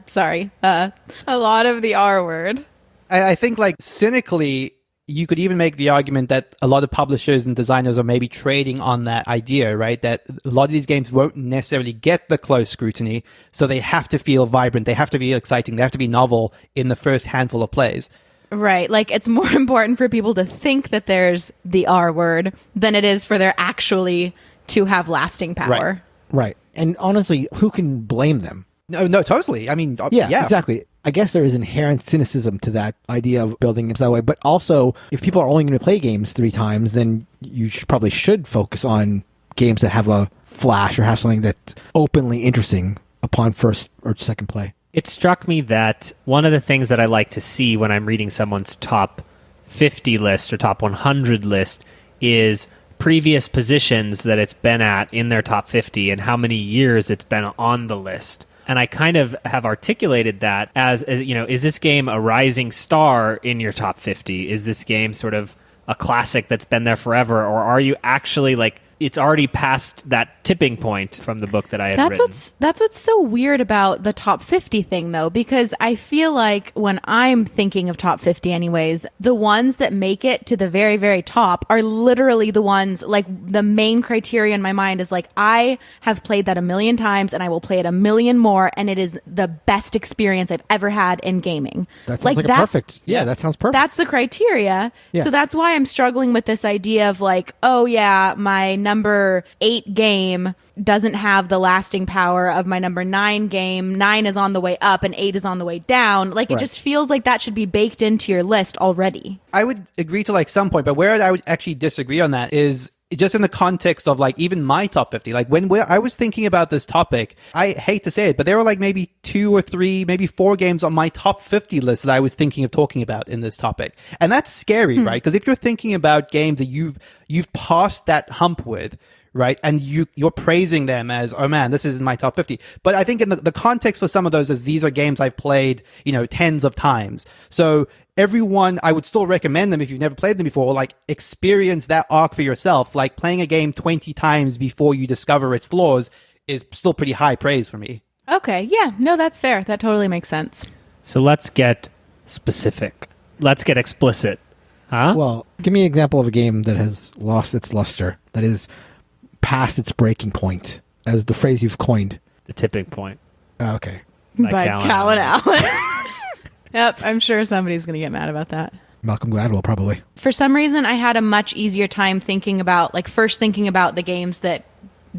a lot of the R word. I think, like, cynically, you could even make the argument that a lot of publishers and designers are maybe trading on that idea, right? That a lot of these games won't necessarily get the close scrutiny, so they have to feel vibrant, they have to be exciting, they have to be novel in the first handful of plays. Right. Like it's more important for people to think that there's the R word than it is for there actually to have lasting power. Right. And honestly, who can blame them? No, totally. I mean, Yeah, exactly. I guess there is inherent cynicism to that idea of building games that way. But also, if people are only going to play games 3 times, then you probably should focus on games that have a flash or have something that's openly interesting upon first or second play. It struck me that one of the things that I like to see when I'm reading someone's top 50 list or top 100 list is previous positions that it's been at in their top 50 and how many years it's been on the list. And I kind of have articulated that as, you know, is this game a rising star in your top 50? Is this game sort of a classic that's been there forever? Or are you actually like, it's already past that tipping point from the book that I had written? That's what's so weird about the top 50 thing, though, because I feel like when I'm thinking of top 50 anyways, the ones that make it to the very, very top are literally the ones, like the main criteria in my mind is like, I have played that 1,000,000 times and I will play it 1,000,000 more, and it is the best experience I've ever had in gaming. That sounds like a perfect. Yeah, that sounds perfect. That's the criteria. Yeah. So that's why I'm struggling with this idea of like, oh yeah, my number 8 game doesn't have the lasting power of my number 9 game. 9 is on the way up and 8 is on the way down. Like, it just feels like that should be baked into your list already. I would agree to like some point, but where I would actually disagree on that is just in the context of like even my top 50. Like when I was thinking about this topic, I hate to say it, but there were like maybe 2 or 3, maybe 4 games on my top 50 list that I was thinking of talking about in this topic. And that's scary, right? Because if you're thinking about games that you've passed that hump with, right? And you're praising them as, oh man, this is in my top 50. But I think in the context for some of those is these are games I've played, you know, tens of times. So everyone, I would still recommend them if you've never played them before, like experience that arc for yourself. Like playing a game 20 times before you discover its flaws is still pretty high praise for me. Okay. Yeah. No, that's fair. That totally makes sense. So let's get specific. Let's get explicit. Huh? Well, give me an example of a game that has lost its luster, that is past its breaking point, as the phrase you've coined. The tipping point. Okay. By Cal and Allen. Yep, I'm sure somebody's going to get mad about that. Malcolm Gladwell, probably. For some reason, I had a much easier time thinking about the games that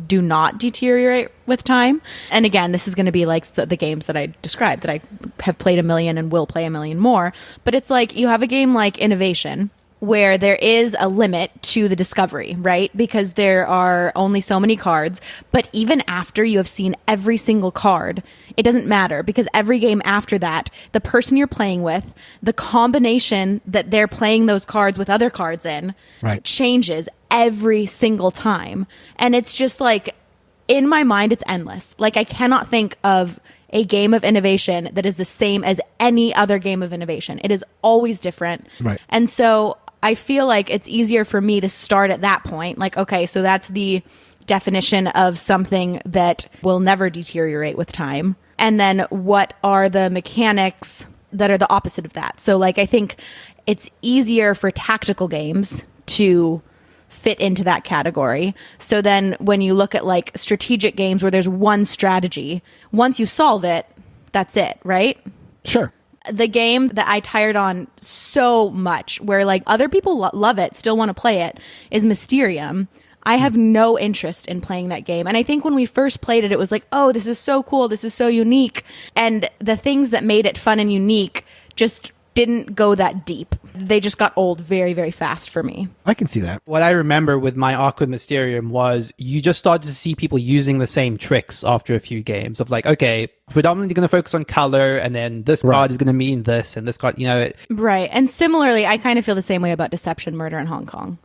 do not deteriorate with time. And again, this is going to be like the games that I described, that I have played 1,000,000 and will play 1,000,000 more. But it's like you have a game like Innovation, where there is a limit to the discovery, right? Because there are only so many cards. But even after you have seen every single card, it doesn't matter, because every game after that, the person you're playing with, the combination that they're playing those cards with other cards in, changes every single time. And it's just like, in my mind, it's endless. Like, I cannot think of a game of Innovation that is the same as any other game of Innovation. It is always different. Right. And so I feel like it's easier for me to start at that point. Like, okay, so that's the definition of something that will never deteriorate with time. And then what are the mechanics that are the opposite of that? So like, I think it's easier for tactical games to fit into that category. So then when you look at like strategic games where there's one strategy, once you solve it, that's it, right? Sure. The game that I tired on so much, where like other people love it, still want to play it, is Mysterium. I have no interest in playing that game. And I think when we first played it, it was like, oh, this is so cool. This is so unique. And the things that made it fun and unique just didn't go that deep. They just got old very, very fast for me. I can see that. What I remember with my arc with Mysterium was you just started to see people using the same tricks after a few games of like, okay, predominantly going to focus on color, and then this card is going to mean this, and this card, you know. Right. And similarly, I kind of feel the same way about Deception, Murder in Hong Kong.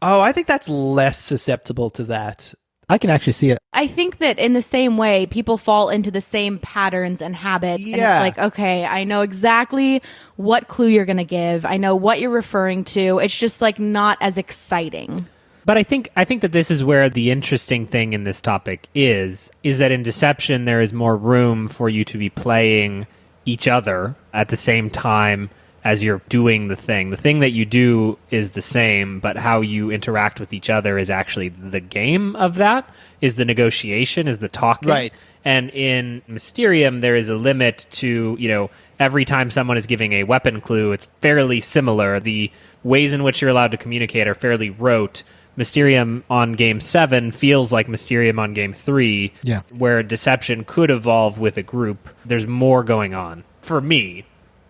Oh, I think that's less susceptible to that. I can actually see it. I think that in the same way, people fall into the same patterns and habits. Yeah. And it's like, okay, I know exactly what clue you're going to give. I know what you're referring to. It's just like not as exciting. But I think that this is where the interesting thing in this topic is that in Deception there is more room for you to be playing each other at the same time as you're doing the thing. The thing that you do is the same, but how you interact with each other is actually the game of that, is the negotiation, is the talking. Right. And in Mysterium, there is a limit to, you know, every time someone is giving a weapon clue, it's fairly similar. The ways in which you're allowed to communicate are fairly rote. Mysterium on game 7 feels like Mysterium on game 3, where Deception could evolve with a group. There's more going on, for me.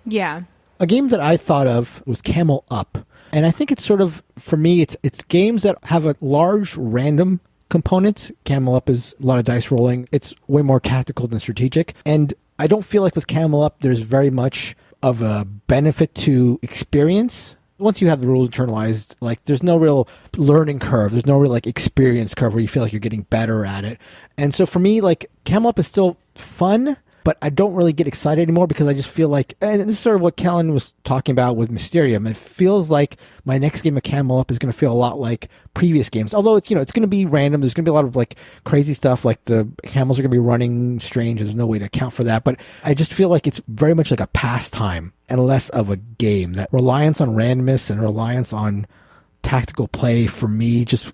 Yeah. A game that I thought of was Camel Up. And I think it's sort of, for me, it's games that have a large random component. Camel Up is a lot of dice rolling. It's way more tactical than strategic. And I don't feel like with Camel Up, there's very much of a benefit to experience. Once you have the rules internalized, like there's no real learning curve. There's no real like experience curve where you feel like you're getting better at it. And so for me, like Camel Up is still fun, but I don't really get excited anymore because I just feel like, and this is sort of what Kellen was talking about with Mysterium. It feels like my next game of Camel Up is going to feel a lot like previous games. Although it's, you know, it's going to be random. There's going to be a lot of like crazy stuff. Like the camels are going to be running strange. There's no way to account for that. But I just feel like it's very much like a pastime and less of a game. That reliance on randomness and reliance on tactical play for me just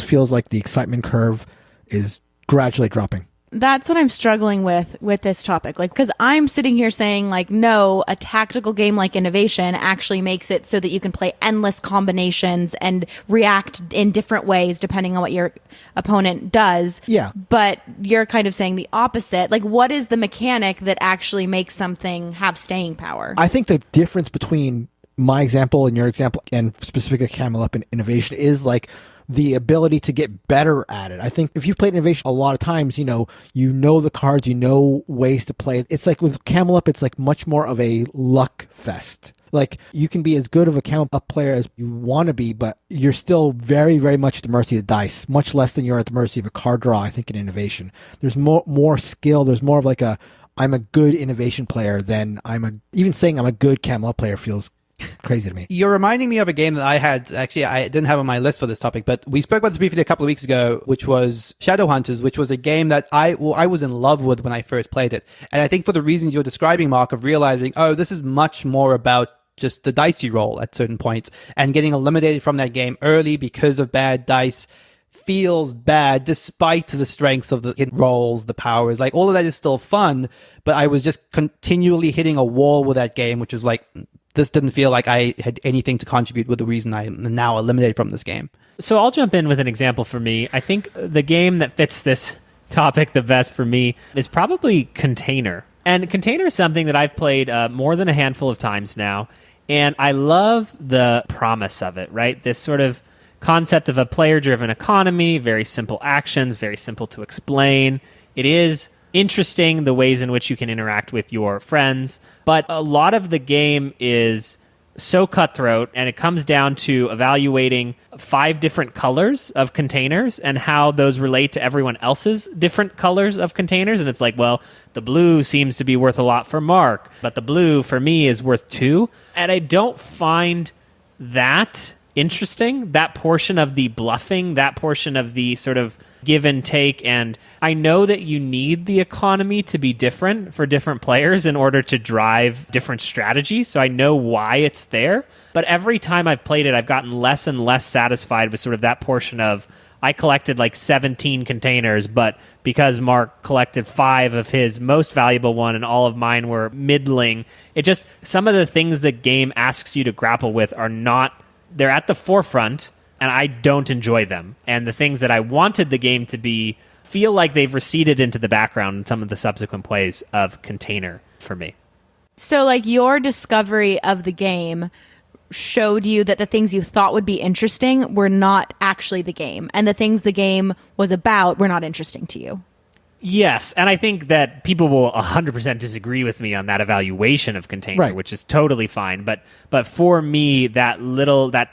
feels like the excitement curve is gradually dropping. That's what I'm struggling with this topic. Like, because I'm sitting here saying, like, no, a tactical game like Innovation actually makes it so that you can play endless combinations and react in different ways depending on what your opponent does. Yeah. But you're kind of saying the opposite. Like, what is the mechanic that actually makes something have staying power? I think the difference between my example and your example, and specifically Camel Up and Innovation, is like the ability to get better at it. I think if you've played Innovation a lot of times, you know the cards, you know ways to play. It's like with Camel Up, it's like much more of a luck fest. Like you can be as good of a Camel Up player as you want to be, but you're still very, very much at the mercy of the dice, much less than you're at the mercy of a card draw, I think, in Innovation. There's more skill. There's more of like I'm a good Innovation player than even saying I'm a good Camel Up player feels crazy to me. You're reminding me of a game that I didn't have on my list for this topic, but we spoke about this briefly a couple of weeks ago, which was Shadowhunters, which was a game that I was in love with when I first played it. And I think for the reasons you're describing, Mark, of realizing, oh, this is much more about just the dice you roll at certain points, and getting eliminated from that game early because of bad dice feels bad despite the strengths of the hit rolls, the powers, like all of that is still fun, but I was just continually hitting a wall with that game, which was like, this didn't feel like I had anything to contribute with the reason I am now eliminated from this game. So I'll jump in with an example for me. I think the game that fits this topic the best for me is probably Container. And Container is something that I've played more than a handful of times now. And I love the promise of it, right? This sort of concept of a player-driven economy, very simple actions, very simple to explain. It is interesting the ways in which you can interact with your friends, but a lot of the game is so cutthroat, and it comes down to evaluating 5 different colors of containers and how those relate to everyone else's different colors of containers. And it's like, well, the blue seems to be worth a lot for Mark, but the blue for me is worth 2. And I don't find that interesting, that portion of the bluffing, that portion of the sort of give and take. And I know that you need the economy to be different for different players in order to drive different strategies. So I know why it's there. But every time I've played it, I've gotten less and less satisfied with sort of that portion of, I collected like 17 containers, but because Mark collected 5 of his most valuable one and all of mine were middling, it just, some of the things the game asks you to grapple with are not, they're at the forefront, and I don't enjoy them. And the things that I wanted the game to be feel like they've receded into the background in some of the subsequent plays of Container for me. So, like, your discovery of the game showed you that the things you thought would be interesting were not actually the game, and the things the game was about were not interesting to you. Yes, and I think that people will 100% disagree with me on that evaluation of Container, Right. which is totally fine. But for me, that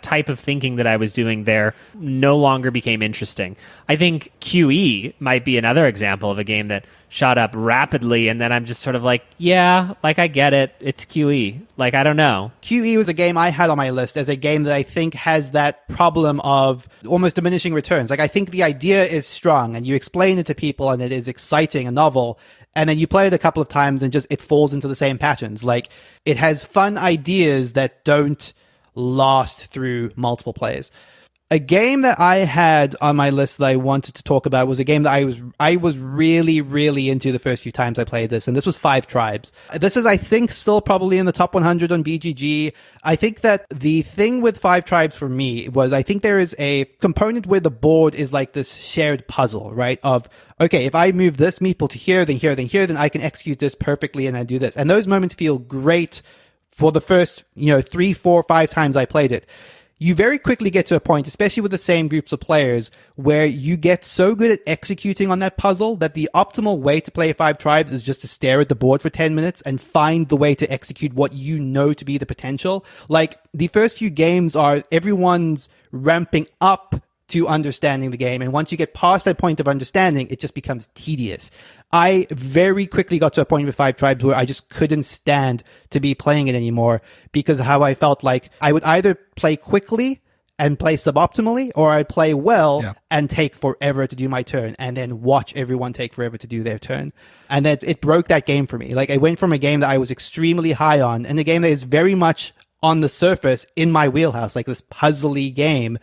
type of thinking that I was doing there no longer became interesting. I think QE might be another example of a game that shot up rapidly, and then I'm just sort of like, yeah, like I get it. It's QE. Like, I don't know. QE was a game I had on my list as a game that I think has that problem of almost diminishing returns. Like, I think the idea is strong and you explain it to people and it is exciting and novel. And then you play it a couple of times and just it falls into the same patterns. Like, it has fun ideas that don't last through multiple plays. A game that I had on my list that I wanted to talk about was a game that I was really, really into the first few times I played this, and this was Five Tribes. This is, I think, still probably in the top 100 on BGG. I think that the thing with Five Tribes for me was, I think there is a component where the board is like this shared puzzle, right? Of, okay, if I move this meeple to here, then here, then here, then I can execute this perfectly and I do this. And those moments feel great for the first, 3, 4, 5 times I played it. You very quickly get to a point, especially with the same groups of players, where you get so good at executing on that puzzle that the optimal way to play Five Tribes is just to stare at the board for 10 minutes and find the way to execute what you know to be the potential. Like, the first few games are everyone's ramping up to understanding the game, and once you get past that point of understanding, it just becomes tedious. I very quickly got to a point with Five Tribes where I just couldn't stand to be playing it anymore because of how I felt like I would either play quickly and play suboptimally, or I'd play well and take forever to do my turn and then watch everyone take forever to do their turn. And that it broke that game for me. Like, I went from a game that I was extremely high on and a game that is very much on the surface in my wheelhouse, like this puzzly game.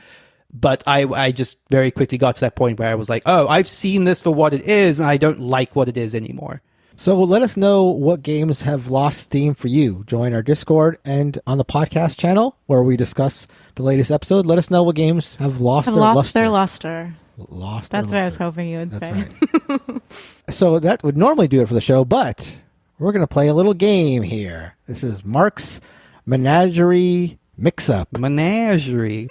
But I just very quickly got to that point where I was like, oh, I've seen this for what it is, and I don't like what it is anymore. So let us know what games have lost steam for you. Join our Discord and on the podcast channel where we discuss the latest episode. Let us know what games have lost their luster. Lost That's their what I was luster. hoping you would That's say. right. So that would normally do it for the show, but we're going to play a little game here. This is Mark's Menagerie Mixup. Menagerie.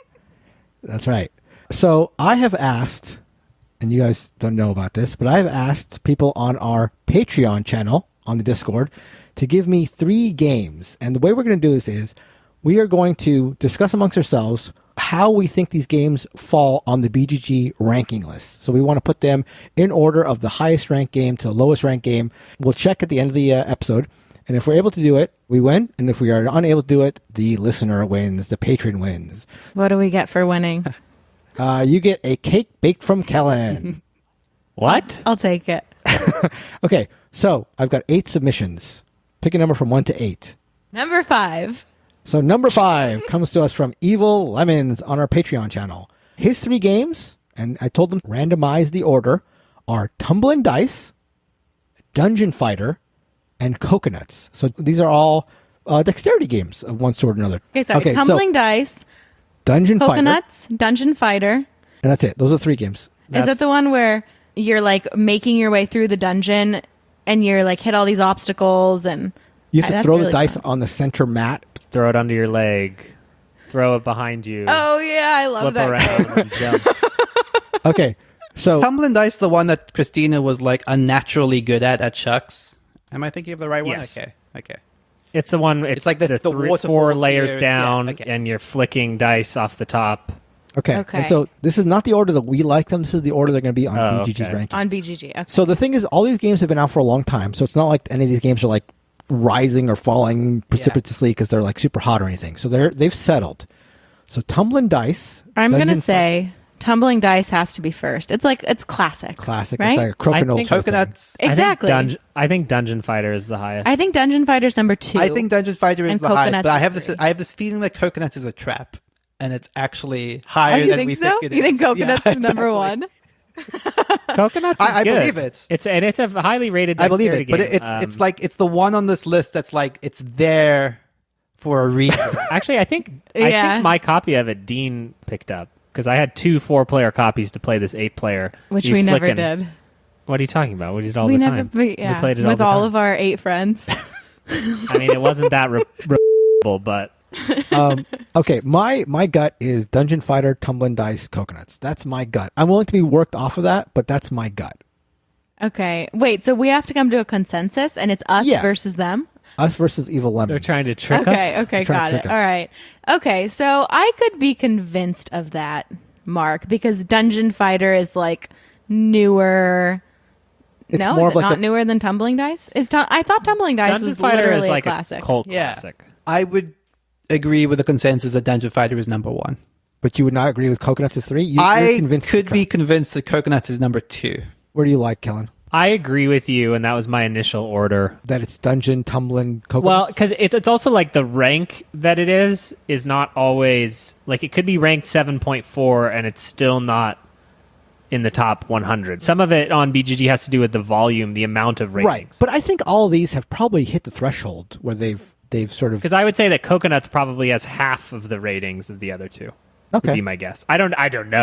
That's right. So I have asked, and you guys don't know about this, but I've asked people on our Patreon channel on the Discord to give me 3 games. And the way we're going to do this is we are going to discuss amongst ourselves how we think these games fall on the BGG ranking list. So we want to put them in order of the highest ranked game to the lowest ranked game. We'll check at the end of the episode. And if we're able to do it, we win. And if we are unable to do it, the listener wins, the patron wins. What do we get for winning? You get a cake baked from Kellen. What? I'll take it. Okay, so I've got 8 submissions. Pick a number from 1 to 8. Number 5. So number 5 comes to us from Evil Lemons on our Patreon channel. His 3 games, and I told them randomize the order, are Tumblin-Dice, Dungeon Fighter, and Coconuts. So these are all dexterity games of one sort or another. Okay, sorry. Tumbling Dice, Dungeon Coconuts, Fighter, Dungeon Fighter. and that's it. Those are 3 games. Is that the one where you're like making your way through the dungeon and you're like hit all these obstacles and You have to that's throw the really dice fun. on the center mat. Throw it under your leg. Throw it behind you. Oh yeah, I love Flip that around game. and jump. Okay, so Tumblin-Dice, the one that Christina was like unnaturally good at Shucks. Am I thinking of the right one? Yes. Okay. It's the one. It's like the 4 waterfall layers tiers. down, Yeah, okay. and you're flicking dice off the top. okay, Okay. and so this is not the order that we like them. This is the order they're going to be on BGG's okay. ranking. On BGG. Okay. So the thing is, all these games have been out for a long time. So it's not like any of these games are like rising or falling precipitously because they're like super hot or anything. So they've settled. So Tumblin' Dice. I'm Dungeon gonna say Tumbling-Dice has to be first. It's classic. Classic. right? It's like a crokinole think sort of thing. Coconuts. Exactly. I think Dungeon Fighter is the highest. I think Dungeon Fighter's number 2. I think Dungeon Fighter is And the highest, Coconuts but is 3. I have this feeling that Coconuts is a trap, and it's actually higher You than think we so? think it is. You think Coconuts Yeah, is number exactly. 1? Coconuts is I good. believe it. It's a highly rated. I believe dexterity it, but game. it's like it's the one on this list that's like it's there for a reason. Actually, I think Yeah. my copy of it Dean picked up because I had 2 4-player copies to play this 8-player, Which You we never flickin'- did. What are you talking about? We did it all We the never, time. we played it with all all the of our 8 friends. I mean, it wasn't that but Okay, my gut is Dungeon Fighter, Tumblin-Dice, Coconuts. That's my gut. I'm willing to be worked off of that, but that's my gut. Okay. Wait, so we have to come to a consensus and it's us Yeah. versus them? Us versus Evil Lemon. they're trying to trick Okay, us. okay, Trying got to it. trick All us. right. Okay, so I could be convinced of that, Mark, because Dungeon Fighter is like newer. It's no, more is of it like not a- newer than Tumbling-Dice? I thought Tumbling-Dice Dungeon was Fighter literally is like a classic. cult Yeah. classic. I would agree with the consensus that Dungeon Fighter is number 1. But you would not agree with Coconuts is 3? You're I convinced could be convinced that Coconuts is number 2. Where do you like, Kellen? I agree with you, and that was my initial order. That it's Dungeon, Tumblin, Coconuts? Well, because it's also like the rank that it is not always like it could be ranked 7.4 and it's still not in the top 100. Some of it on BGG has to do with the volume, the amount of ratings. right. But I think all these have probably hit the threshold where they've sort of... Because I would say that Coconuts probably has half of the ratings of the other two. Would Okay. be my guess. I don't know.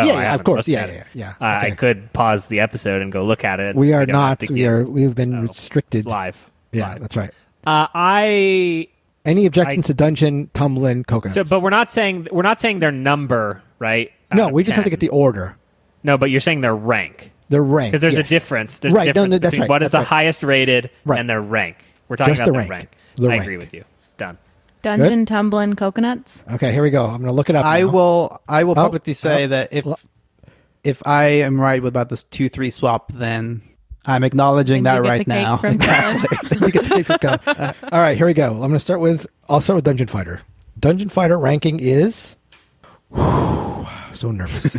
Yeah, I of haven't course. looked Yeah, at it. yeah. I Okay. could pause the episode and go look at it. We are don't have not. to We've been Oh. restricted. live. Yeah, Live. that's right. I Any objections to Dungeon, Tumblin, Coconuts? so, but we're not saying their number, right? no, out of we just have to 10. get the order. No, but you're saying their rank. Their rank. Because there's yes. a difference. There's Right, a difference no, that's between right, what is that's the right. highest rated Right. and their rank. We're talking Just about the the rank. rank. The I rank. agree with you. Done. Dungeon, Tumbling, Coconuts. Okay, here we go. I'm going to look it up. I now. will publicly say that Well- if I am right about this 2-3 swap, then I'm acknowledging And that you get right the cake now. from Kellen. You get to take the go. All right, here we go. I'll start with Dungeon Fighter. Dungeon Fighter ranking is... so nervous.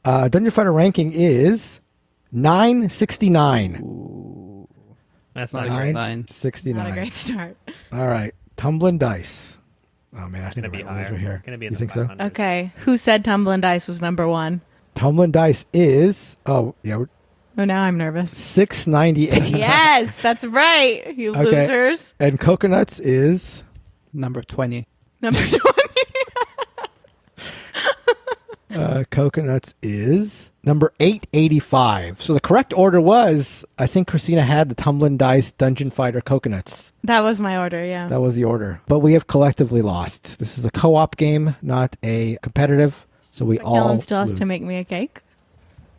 Dungeon Fighter ranking is 969. That's not Not great. great. 969. Not a great start. All right. Tumblin-Dice. Oh, man, I think Gonna be the right higher. right here. It's gonna be in You the think so? 500. Okay. Who said Tumbling-Dice was number 1? Tumblin-Dice is... Oh, yeah, we're Oh, now I'm nervous. 698. Yes, that's right. You Okay. losers. And Coconuts is... Number 20. Number 20. Coconuts is number 885. So the correct order was, I think Christina had the Tumblin-Dice, Dungeon Fighter, Coconuts. That was my order, yeah. That was the order. But we have collectively lost. This is a co-op game, not a competitive. So we all Kellen still has lose. to make me a cake.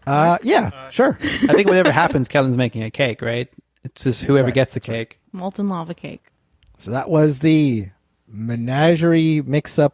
Yeah, sure. I think whatever happens, Kellen's making a cake, right? It's just whoever right, gets the cake. Molten lava cake. So that was the Menagerie Mixup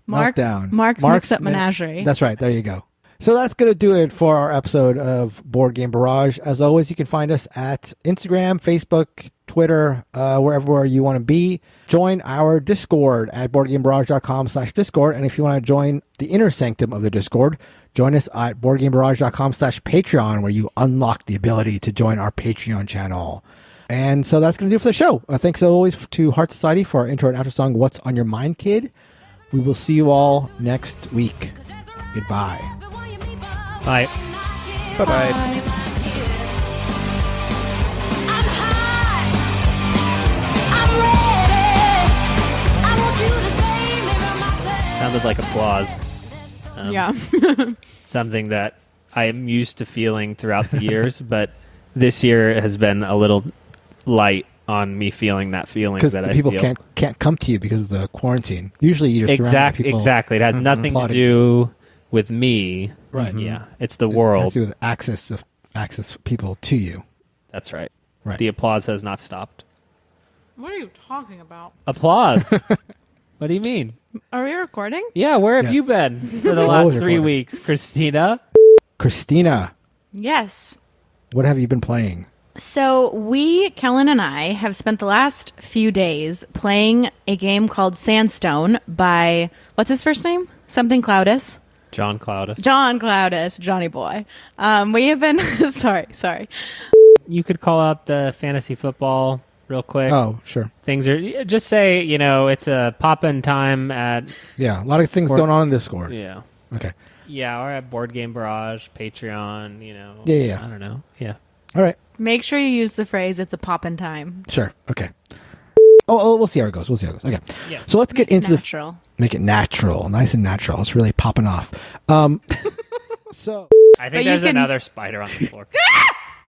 Meltdown. Mark's Mixup Menagerie. That's right. There you go. So that's going to do it for our episode of Board Game Barrage. As always, you can find us at Instagram, Facebook, Twitter, wherever you want to be. Join our Discord at boardgamebarrage.com/Discord. And if you want to join the inner sanctum of the Discord, join us at boardgamebarrage.com/Patreon, where you unlock the ability to join our Patreon channel. And so that's going to do it for the show. Thanks as always to Heart Society for our intro and outro song, What's on Your Mind, Kid? We will see you all next week. Goodbye. Bye. Bye-bye. Sounded like applause. Yeah. Something that I am used to feeling throughout the years, but this year has been a little light on me feeling that feeling Because that I people feel. can't come to you because of the quarantine. Usually you're surrounded by people. Exactly. It has nothing to applauding. do with me. Right. Yeah. It's the It has world. to do with access people to you. That's right. Right. The applause has not stopped. What are you talking about? Applause. What do you mean? Are we recording? Yeah, where have Yeah. you been for the We're last always 3 recording. weeks, Christina? Christina, Yes. what have you been playing? So Kellen and I, have spent the last few days playing a game called Sandstone by, what's his first name? Something Cloudus. John Cloudus. John Cloudus, Johnny boy. We have been sorry. You could call out the fantasy football real quick. Oh, sure. Things are just say, it's a pop-in time at Yeah, a lot of things going on in Discord. yeah. Okay. Yeah, or at Board Game Barrage, Patreon, Yeah. I don't know. Yeah. All right. Make sure you use the phrase "it's a pop in time." Sure. Okay. Oh, we'll see how it goes. Okay. Yeah. So let's get into Natural. make it natural, nice and natural. It's really popping off. So I But think you there's can- another spider on the floor.